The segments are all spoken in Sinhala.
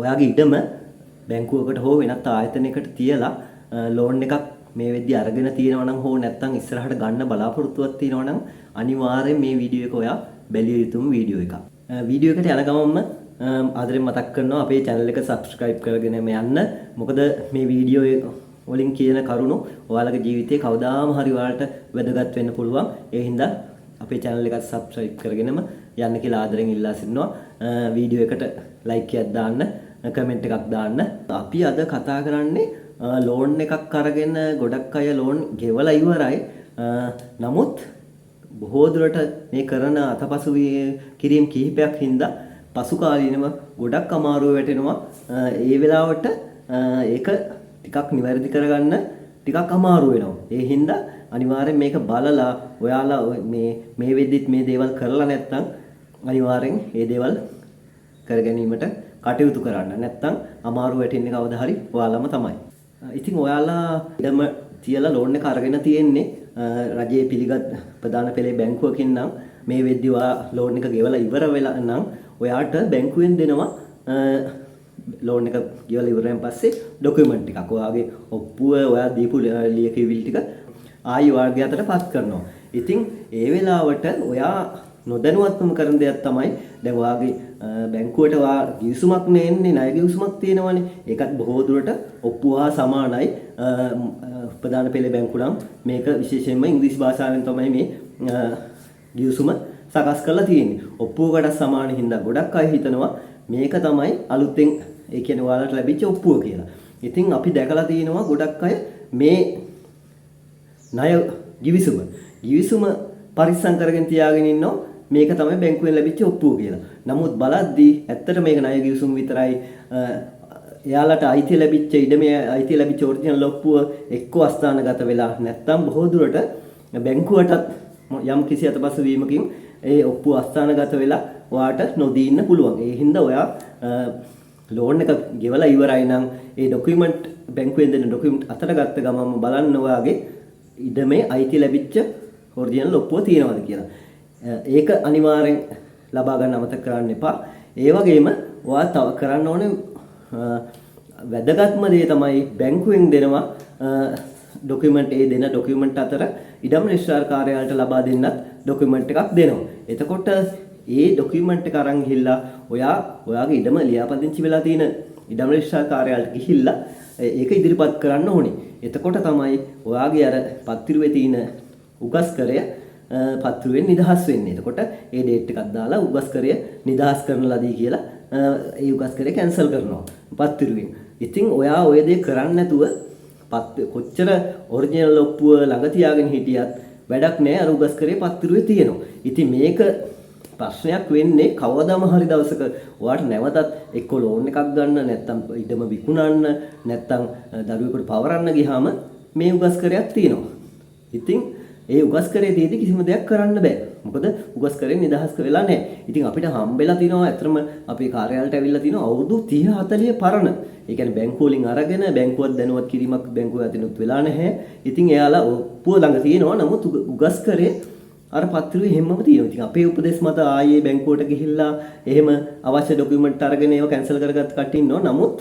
ඔයාගේ ඉඩම බැංකුවකට හෝ වෙනත් ආයතනයකට තියලා ලෝන් එකක් මේ වෙද්දි අරගෙන තියෙනවා නම් හෝ නැත්නම් ඉස්සරහට ගන්න බලාපොරොත්තුවක් තියෙනවා නම් අනිවාර්යෙන් මේ වීඩියෝ එක ඔයා බැලිය යුතුම වීඩියෝ එකක්. වීඩියෝ එකට යන ගමන්ම ආදරෙන් මතක් කරනවා අපේ channel එක subscribe කරගෙන යන්න. මොකද මේ වීඩියෝ වලින් කියන කරුණු ඔයාලගේ ජීවිතේ කවදාම හරි ඔයාලට වැදගත් වෙන්න පුළුවන්. ඒ හින්දා අපේ channel එකත් subscribe කරගෙනම යන්න කියලා ආදරෙන් ඉල්ලා සිටිනවා. වීඩියෝ එකට like එකක් දාන්න, comment එකක් දාන්න. අපි අද කතා කරන්නේ ලෝන් එකක් අරගෙන ගොඩක් අය ලෝන් ගෙවලා ඉවරයි. නමුත් බොහෝ දුරට මේ කරන අතපසු කිරීම කිහිපයක් හින්දා පසු කාලීනව ගොඩක් අමාරුව වැටෙනවා. ඒ වෙලාවට ඒක ටිකක් නිවැරදි කරගන්න ටිකක් අමාරු වෙනවා. ඒ හින්දා අනිවාර්යෙන් මේක බලලා ඔයාලා මේ වෙද්දිත් මේ දේවල් කරලා නැත්නම් අනිවාර්යෙන් මේ දේවල් කර ගැනීමට කටයුතු කරන්න. නැත්නම් අමාරු වැටෙන්නේ කවදා හරි ඔයාලම තමයි. ඉතින් ඔයාලා ඉඩම තියලා ලෝන් එක අරගෙන තියෙන්නේ රජයේ පිළිගත් ප්‍රධාන පෙළේ බැංකුවකින් නම් මේ වෙද්දි ඔයා ලෝන් එක ගෙවලා ඉවර වෙලා නම් ඔයාට බැංකුවෙන් දෙනවා ලෝන් එක ගෙවලා ඉවරයෙන් පස්සේ ડોකියුමන්ට් ටිකක් ඔයාගේ ඔප්පුව ඔයා දීපු ලියකියවිලි ටික ආයි ඔයාගේ අතට පස් කරනවා. ඉතින් ඒ වෙලාවට ඔයා නොදැනුවත්වම කරන දෙයක් තමයි දැන් ඔයාගේ බැංකුවට ඔයා ගිවිසුමක් නෙන්නේ ණය ගිවිසුමක් තියෙනවනේ. ඒකත් බොහෝ දුරට ඔප්පුව හා සමානයි. ප්‍රධාන පෙළේ බැංකුව නම් මේක විශේෂයෙන්ම ඉංග්‍රීසි භාෂාවෙන් තමයි මේ ගිවිසුම සකස් කරලා තියෙන්නේ. ඔප්පුවකට සමාන හින්දා ගොඩක් අය හිතනවා මේක තමයි අලුතෙන් ඒ කියන්නේ ඔයාලට ලැබිච්ච ඔප්පුව කියලා. ඉතින් අපි දැකලා තියෙනවා ගොඩක් අය මේ ණය ගිවිසුම පරිස්සම් කරගෙන තියාගෙන ඉන්නවා මේක තමයි බැංකුවෙන් ලැබිච්ච ඔප්පුව කියලා. නමුත් බලද්දී ඇත්තට මේක ණය ගිවිසුම විතරයි. එයාලට අයිතිය ලැබිච්ච ඉඩමේ අයිතිය ලැබිච්ච ඔරිජිනල් ඔප්පුව එක්ක අස්ථානගත වෙලා නැත්නම් බොහෝ දුරට බැංකුවටත් යම් කිසි අතපසු වීමකින් ඒ ඔප්පුව අස්ථානගත වෙලා ඔයාට නොදී ඉන්න පුළුවන්. ඒ හින්දා ඔයා ලෝන් එක ගෙවලා ඉවරයි නම් ඒ ડોකියුමන්ට් බැංකුවෙන් දෙන ડોකියුමන්ට් අතට ගත්ත ගමන්ම බලන්න ඔයාගේ ඉඩමේ අයිතිය ලැබිච්ච ඔරිජිනල් ඔප්පුව තියෙනවද කියලා. ඒක අනිවාර්යෙන් ලබා ගන්න අමතක කරන්න එපා. ඒ වගේම ඔයා තව කරන්න ඕනේ වැදගත්ම දේ තමයි බැංකුවෙන් දෙනවා ડોකියුමන්ට් ඒ දෙන ડોකියුමන්ට් අතර ඉඩම් රෙජිස්ට්‍රාර් කාර්යාලයට ලබා දෙන්නත් ડોකියුමන්ට් එකක් දෙනවා. එතකොට ඒ ડોකියුමන්ට් එක අරන් ගිහිල්ලා ඔයාගේ ඉඩම ලියාපදිංචි වෙලා තියෙන ඉඩම් රෙජිස්ට්‍රාර් කාර්යාලයට ගිහිල්ලා ඒක ඉදිරිපත් කරන්න ඕනේ. එතකොට තමයි ඔයාගේ අර පත්තිරුවේ තියෙන උගස්කරය පත්තිරුවෙන් නිදහස් වෙන්නේ. එතකොට ඒ ඩේට් එකක් දාලා උගස්කරය නිදහස් කරන ලදී කියලා ඒ උගස්කරය කැන්සල් කරනවා පත්තිරුවෙන්. ඉතින් ඔයා ඔය දේ කරන්නේ නැතුව කොච්චර ඔරිජිනල් ඔප්පුව ළඟ තියාගෙන හිටියත් වැඩක් නැහැ. අර උගස්කරේ පත්තිරුවේ තියෙනවා. ඉතින් මේක ප්‍රශ්නයක් වෙන්නේ කවදාම හරි දවසක ඔයාට නැවතත් එක්ක ලෝන් එකක් ගන්න නැත්නම් ඉඩම විකුණන්න නැත්නම් දරුවෙකුට පවරන්න ගියාම මේ උගස්කරයක් තියෙනවා. ඉතින් ඒ උගස්කරේ තියෙදි කිසිම දෙයක් කරන්න බෑ. මොකද උගස්කරේ නිදහස් වෙලා නැහැ. ඉතින් අපිට හම්බෙලා තිනවා අතරම අපේ කාර්යාලයට ඇවිල්ලා තිනවා අවුරුදු 30 40 පරණ. ඒ කියන්නේ බැංකුව වලින් අරගෙන බැංකුවත් දැනුවත් කිරීමක් බැංකුව අතිනුත් වෙලා නැහැ. ඉතින් එයාලා ඔප්පුව ළඟ තියෙනවා. නමුත් උගස්කරේ අර පත්තිරුවේ හැමම තියෙනවා. ඉතින් අපේ උපදෙස් මත ආයේ බැංකුවට ගිහිල්ලා එහෙම අවශ්‍ය ડોකියුමන්ට් අරගෙන ඒව කැන්සල් කරගත් කට්ටිය ඉන්නවා. නමුත්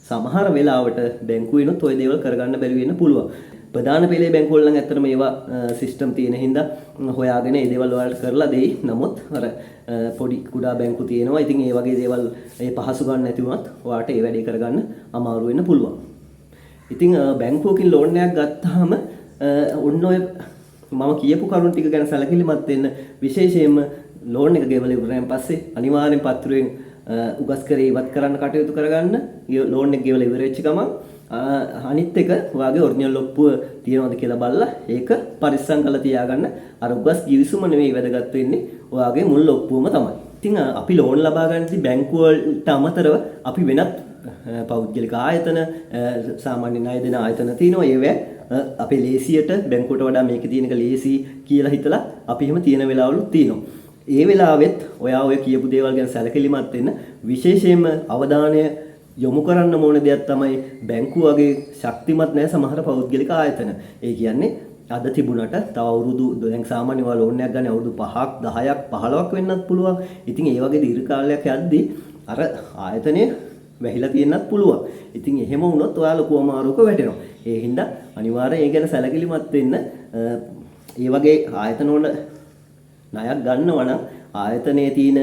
සමහර වෙලාවට බැංකුවෙනුත් ওই දේවල් කරගන්න බැරි වෙන්න පුළුවන්. ප්‍රධාන පෙළේ බැංකුවල නම් ඇත්තටම ඒවා සිස්ටම් තියෙන හින්දා හොයාගෙන මේ දේවල් ඔයාලට කරලා දෙයි. නමුත් අර පොඩි කුඩා බැංකු තියෙනවා. ඉතින් ඒ වගේ දේවල් ඒ පහසු ගන්න නැති වුණත් ඔයාලට ඒ වැඩේ කරගන්න අමාරු වෙන්න පුළුවන්. ඉතින් බැංකුවකින් ලෝන් එකක් ගත්තාම ඔන්න ඔය මම කියපු කරුණු ටික ගැන සැලකිලිමත් වෙන්න. විශේෂයෙන්ම ලෝන් එක ගෙවලා ඉවරයෙන් පස්සේ අනිවාර්යෙන් පත්‍රුවෙන් උගස්කරේ ඉවත් කරන්න කටයුතු කරගන්න. ලෝන් එක ගෙවලා ඉවර වෙච්ච ගමන් අනිත් එක ඔයාගේ ඔරිජිනල් ඔප්පුව තියෙනවද කියලා බලලා ඒක පරිස්සම් කරලා තියාගන්න. අර උගස් ගිවිසුම නෙවෙයි වැදගත් වෙන්නේ ඔයාගේ මුල් ඔප්පුවම තමයි. ඉතින් අපි ලෝන් ලබා ගන්නදී බැංකුව වලට අමතරව අපි වෙනත් පෞද්ගලික ආයතන සාමාන්‍ය ණය දෙන ආයතන තියෙනවා. ඒවැ අපේ ලේසියට බැංකුවට වඩා මේකේ තියෙන එක ලේසි කියලා හිතලා අපි එහෙම තියෙන වෙලාවලුත් තියෙනවා. ඒ වෙලාවෙත් ඔයා ඔය කියපු දේවල් ගැන සැලකිලිමත් වෙන්න. විශේෂයෙන්ම අවධානය යොමු කරන්න ඕන දෙයක් තමයි බැංකුව වගේ ශක්තිමත් නැහැ සමහර පෞද්ගලික ආයතන. ඒ කියන්නේ අද තිබුණට තව අවුරුදු දැන් සාමාන්‍ය ඔයා ලෝන් එකක් ගන්න අවුරුදු 5ක් 10ක් 15ක් වෙන්නත් පුළුවන්. ඉතින් ඒ වගේ දීර්ඝ කාලයක් යද්දී අර ආයතනයේ වැහිලා තියෙන්නත් පුළුවන්. ඉතින් එහෙම වුණොත් ඔයා ලොකු අමාරුවක වැටෙනවා. ඒ හින්දා අනිවාර්යයෙන් ඒ ගැන සැලකිලිමත් වෙන්න. ඒ වගේ ආයතන වල ණයක් ගන්නවා නම් ආයතනයේ තියෙන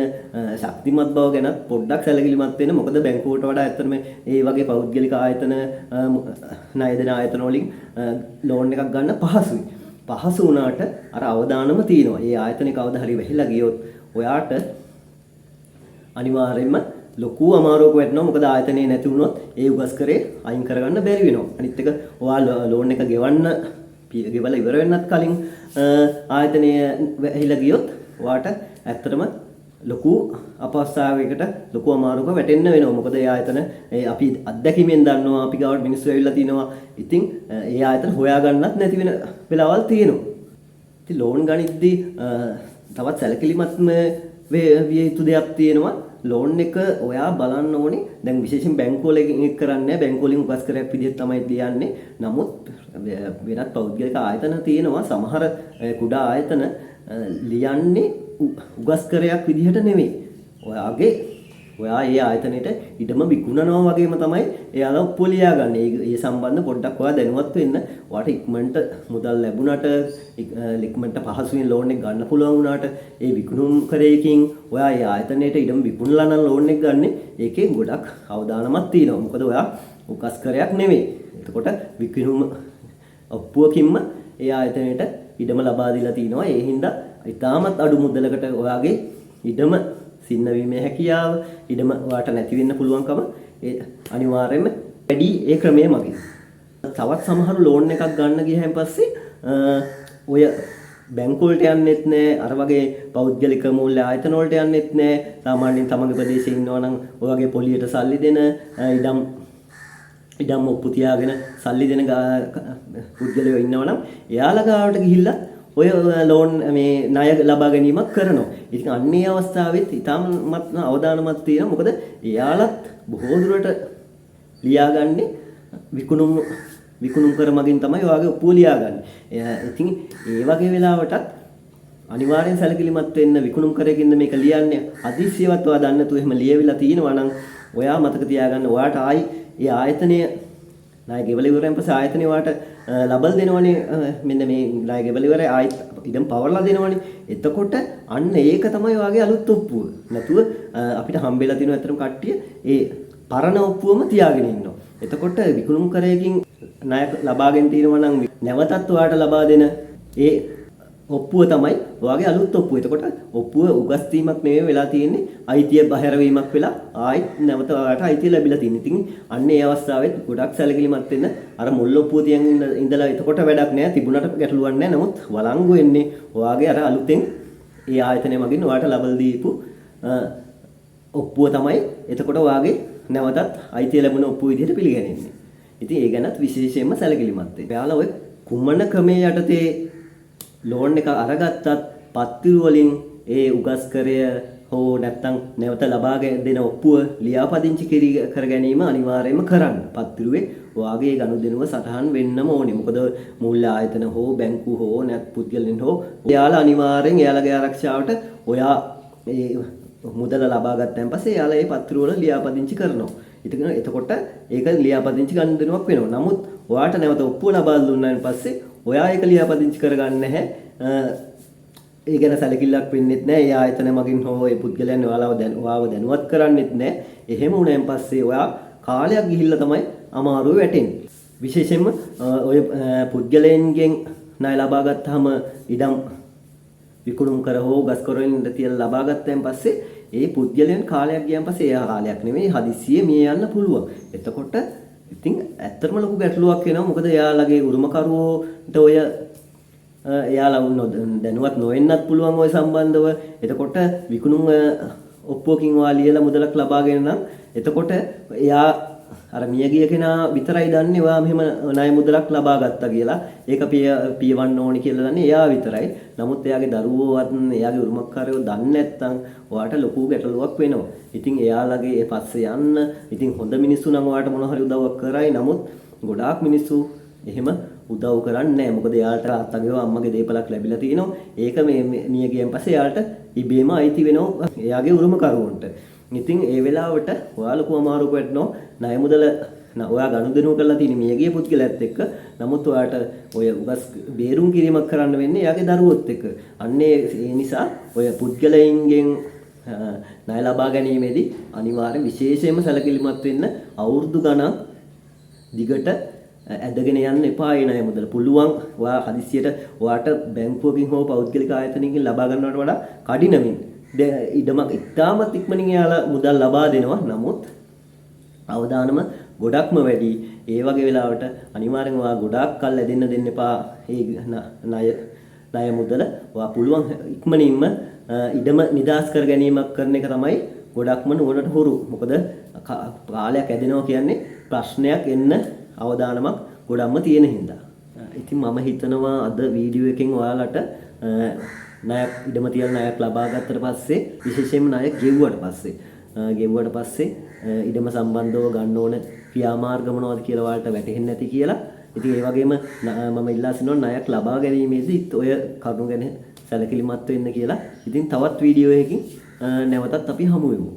ශක්තිමත් බව ගැන පොඩ්ඩක් සැලකිලිමත් වෙන්න. මොකද බැංකුවට වඩා ඇත්තටම මේ වගේ පෞද්ගලික ආයතන ණය දෙන ආයතන වලින් ලෝන් එකක් ගන්න පහසුයි. පහසු වුණාට අර අවදානම තියෙනවා. මේ ආයතනේ කවදා හරි වැහිලා ගියොත් ඔයාට අනිවාර්යයෙන්ම ලොකු අමාරුවක වැටෙනවා. මොකද ආයතනේ නැති වුණොත් ඒ උගස් කරේ අයින් කරගන්න බැරි වෙනවා. අනිත් එක ඔයා ලෝන් එක ගෙවලා ඉවර වෙන්නත් කලින් ආයතනය වැහිලා ගියොත් ඔයාට ඇත්තටම ලොකු අපහසුතාවයකට ලොකු අමාරුවක වැටෙන්න වෙනවා. මොකද ඒ ආයතන අපි අත්දැකීමෙන් දන්නවා අපි ගාවට මිනිස්සු ඇවිල්ලා තිනවා. ඉතින් ඒ ආයතන හොයාගන්නත් නැති වෙන වෙලාවල් තියෙනවා. ඉතින් ලෝන් ගනිද්දී තවත් සැලකිලිමත්ම විය යුතු දෙයක් තියෙනවා. ලෝන් එක ඔයා බලන්න ඕනේ. දැන් විශේෂයෙන් බැංකුව වලින් කරන්නේ බැංකුව වලින් උපස් කරයක් විදිහට තමයි ලියන්නේ. නමුත් වෙනත් පෞද්ගලික ආයතන තියෙනවා. සමහර කුඩා ආයතන ලියන්නේ උගස් කරයක් විදිහට නෙමෙයි. ඔයා ඒ ආයතනෙට ඉඩම විකුණනවා වගේම තමයි එයාලා ඔප්පුව ලියාගන්නේ. ඒ සම්බන්ධ පොඩ්ඩක් ඔයා දැනුවත් වෙන්න. ඔයාට ඉක්මනට මුදල් ලැබුණාට ඉක්මනට පහසුවෙන් ලෝන් එක ගන්න පුළුවන් වුණාට ඒ විකුණුම් කරේකින් ඔයා ඒ ආයතනයට ඉඩම විකුණලා නම් ලෝන් එක ගන්න. ඒකේ ගොඩක් අවදානමක් තියෙනවා. මොකද ඔයා උගස් කරයක් නෙමෙයි. එතකොට විකුණුම් ඔප්පුවකින්ම ඒ ආයතනයට ඉඩම ලබා දීලා තිනවා. ඒ හින්දා ඉතාමත් අඩු මුදලකට ඔයාගේ ඉඩම සින්නවීමේ හැකියාව ඉඩම ඔයාට නැති වෙන්න පුළුවන්කම අනිවාර්යයෙන්ම වැඩි ඒ ක්‍රමයේ මගින්. තවත් සමහර ලෝන් එකක් ගන්න ගියහන් පස්සේ ඔය බැංකු වලට යන්නෙත් නෑ, අර වගේ පෞද්ගලික මූල්‍ය ආයතන වලට යන්නෙත් නෑ. සාමාන්‍යයෙන් තමන්ගේ ප්‍රදේශයේ ඉන්නවා නම් ඔයගේ පොලියට සල්ලි දෙන ඉඩම් ඔප්පු තියාගෙන සල්ලි දෙන පුද්ගලයෝ ඉන්නවා නම් එයාලා ගාවට ගිහිල්ලා ඔය ලෝන් මේ ණය ලබා ගැනීමක් කරනවා. ඉතින් අන්නේ අවස්ථාවෙත් ඊටමත් අවදානමක් තියෙනවා. මොකද එයාලත් බොහෝ දුරට ලියාගන්නේ විකුණුම් කර මගින් තමයි ඔයාගේ ඔප්පුව ලියාගන්නේ. ඉතින් ඒ වගේ වෙලාවටත් අනිවාර්යෙන් සැලකිලිමත් වෙන්න. විකුණුම් කරේකින්ද මේක ලියන්නේ. අදිසියවත් ඔයා දන්නේ නැතුව එහෙම ලියවිලා තිනවා නම් ඔයා මතක තියාගන්න. ඔයාට ආයි ඒ ආයතනය ණය ගෙවල ඉවරෙන් පස්සේ ආයතනේ වාට ලබල් දෙනවනේ. මෙන්න මේ ණය ගෙවල ඉවරයි ආයිත් ඉඩම් පවර්ලා දෙනවනේ. එතකොට අන්න ඒක තමයි ඔයාගේ අලුත් ඔප්පුව. නැතුව අපිට හම්බෙලා තියෙන අතරම කට්ටිය ඒ පරණ ඔප්පුවම තියාගෙන ඉන්නවා. එතකොට විකුණුම් කරේකින් ණය ලබාගෙන තියෙනවා නම් නැවතත් ඔයාට ලබා දෙන ඒ ඔප්පුව තමයි ඔයාගේ අලුත් ඔප්පුව. එතකොට ඔප්පුව උගස් වීමක් නෙවෙයි වෙලා තියෙන්නේ, අයිතිය බහැර වීමක් වෙලා ආයිත් නැවත ඔයාට අයිතිය ලැබිලා තියෙනවා. ඉතින් අන්න ඒ අවස්ථාවෙත් ගොඩක් සැලකිලිමත් වෙන්න. අර මුල් ඔප්පුව තියන් ඉඳලා එතකොට වැඩක් නෑ, තිබුණට ගැටලුවක් නෑ. නමුත් වළංගු වෙන්නේ ඔයාගේ අර අලුතෙන් ඒ ආයතනය මගින් ඔයාට ලබල් දීපු ඔප්පුව තමයි එතකොට ඔයාගේ නැවතත් අයිතිය ලැබුණ ඔප්පුව විදිහට පිළිගැනෙන්නේ. ඉතින් ඒ ගැනත් විශේෂයෙන්ම සැලකිලිමත් වෙන්න. ඔයාලා ඔය කුමන ක්‍රමයේ යටතේ ලෝන් එක අරගත්තත් පත්තිරු වලින් ඒ උගස් කරය හෝ නැත්නම් නැවත ලබා දෙන ඔප්පුව ලියාපදිංචි කර ගැනීම අනිවාර්යයෙන්ම කරන්න. පත්තිරුවේ ඔයාගේ ගනුදෙනුව සටහන් වෙන්නම ඕනේ. මොකද මූල්‍ය ආයතන හෝ බැංකු හෝ නැත් පුද්ගලයන් හෝ එයාලා අනිවාර්යෙන් එයාලගේ ආරක්ෂාවට ඔයා ඒ මුදල ලබා ගත්තන් පස්සේ එයාලා ඒ පත්තිරු වල ලියාපදිංචි කරනවා. ඉතින් එතකොට ඒක ලියාපදිංචි ගනුදෙනුවක් වෙනවා. නමුත් ඔයාට නැවත ඔප්පුව ලබා දුන්නාන් පස්සේ ඔයා ඒක ලියාපදිංචි කරගන්න නැහැ. ඒ ගැන සැලකිල්ලක් වෙන්නෙත් නැහැ. ඒ ආයතන මගින් හෝ ඒ පුද්ගලයන් ඔයාව දැනුවත් කරන්නෙත් නැහැ. එහෙම වුණාන් පස්සේ ඔයා කාලයක් ගිහිල්ලා තමයි අමාරුව වැටෙන්නේ. විශේෂයෙන්ම ඔය පුද්ගලයන්ගෙන් ණය ලබා ගත්තාම ඉඩම් විකුණුම් කර හෝ ගස් කරවලින් තියලා ලබා ගත්තන් පස්සේ ඒ පුද්ගලයන් කාලයක් ගියන් පස්සේ එයා කාලයක් නෙමෙයි හදිස්සියේ මිය යන්න පුළුවන්. එතකොට ඉතින් ඇත්තටම ලොකු ගැටලුවක් වෙනවා. මොකද එයාලගේ උරුමකරුවෝට ඔය එයාලා දැනුවත් නොවෙන්නත් පුළුවන් ඔය සම්බන්ධව. එතකොට විකුණුම් ඔප්පුවකින් ඔයා ලියලා මුදලක් ලබාගෙන නම් එතකොට එයා අර මියගිය කෙනා විතරයි දන්නේ ඔයා මෙහෙම ණය මුදලක් ලබා ගත්තා කියලා. ඒක පියවන්න ඕනි කියලා දන්නේ එයා විතරයි. නමුත් එයාගේ දරුවෝවත් එයාගේ උරුමකාරයෝ දන්නේ නැත්නම් ඔයාට ලොකු ගැටලුවක් වෙනවා. ඉතින් එයාලගේ ඒ පස්සේ යන්න ඉතින් හොඳ මිනිස්සු නම් ඔයාට මොන හරි උදව්වක් කරයි. නමුත් ගොඩාක් මිනිස්සු එහෙම උදව් කරන්නේ නැහැ. මොකද එයාට තාත්තගේ අම්මගේ දේපලක් ලැබිලා තිනවා. ඒක මේ මිය ගියන් පස්සේ එයාට ඉබේම අයිති වෙනවා එයාගේ උරුමකරුවන්ට. ඉතින් ඒ වෙලාවට ඔයා ලොකු අමාරුවක වැටෙනවා ණය මුදල ඔයා ගනුදෙනු කරලා තියෙන මියගිය පුද්ගලයාත් එක්ක. නමුත් ඔයාට ඔය උගස් බේරුම් කිරීමක් කරන්න වෙන්නේ එයාගේ දරුවොත් එක්ක. අන්නේ ඒ නිසා ඔය පුද්ගලයින්ගෙන් ණය ලබා ගැනීමේදී අනිවාර්යෙන් විශේෂයෙන්ම සැලකිලිමත් වෙන්න අවුරුදු ගණන් දිගට ඇදගෙන යන්න එපා ඒ ණය මුදල. පුළුවන් ඔයා හදිසියට ඔයාට බැංකුවකින් හෝ පෞද්ගලික ආයතනයකින් ලබා ගන්නවට වඩා කඩිනමින් ඉඩමක් ඉතාමත් ඉක්මනින් එයාලා මුදල් ලබා දෙනවා. නමුත් අවදානම ගොඩක්ම වැඩි. ඒ වගේ වෙලාවට අනිවාර්යෙන් ඔයා ගොඩාක් කල් ඇදෙන්න දෙන්න එපා ඒ ණය මුදල. ඔයා පුළුවන් ඉක්මනින්ම ඉඩම නිදාස් කර ගැනීමක් කරන එක තමයි ගොඩක්ම නුවණට හුරු. මොකද කාලයක් ඇදෙනවා කියන්නේ ප්‍රශ්නයක් එන්න අවදානමක් ගොඩක්ම තියෙන හින්දා. ඉතින් මම හිතනවා අද වීඩියෝ එකෙන් ඔයාලට ණයක් ඉඩම තියලා ණයක් ලබා ගත්තට පස්සේ විශේෂයෙන්ම ණය ගෙවුවට පස්සේ ඉඩම සම්බන්ධව ගන්න ඕන ක්‍රියාමාර්ග මොනවද කියලා ඔයාලට වැටහෙන්නේ නැති කියලා. ඉතින් ඒ වගේම මම ඉල්ලා සිටිනවා ණයක් ලබා ගැනීමේදී ඔය කරුණු ගැන සැලකිලිමත් වෙන්න කියලා. ඉතින් තවත් වීඩියෝ එකකින් නැවතත් අපි හමු වෙමු.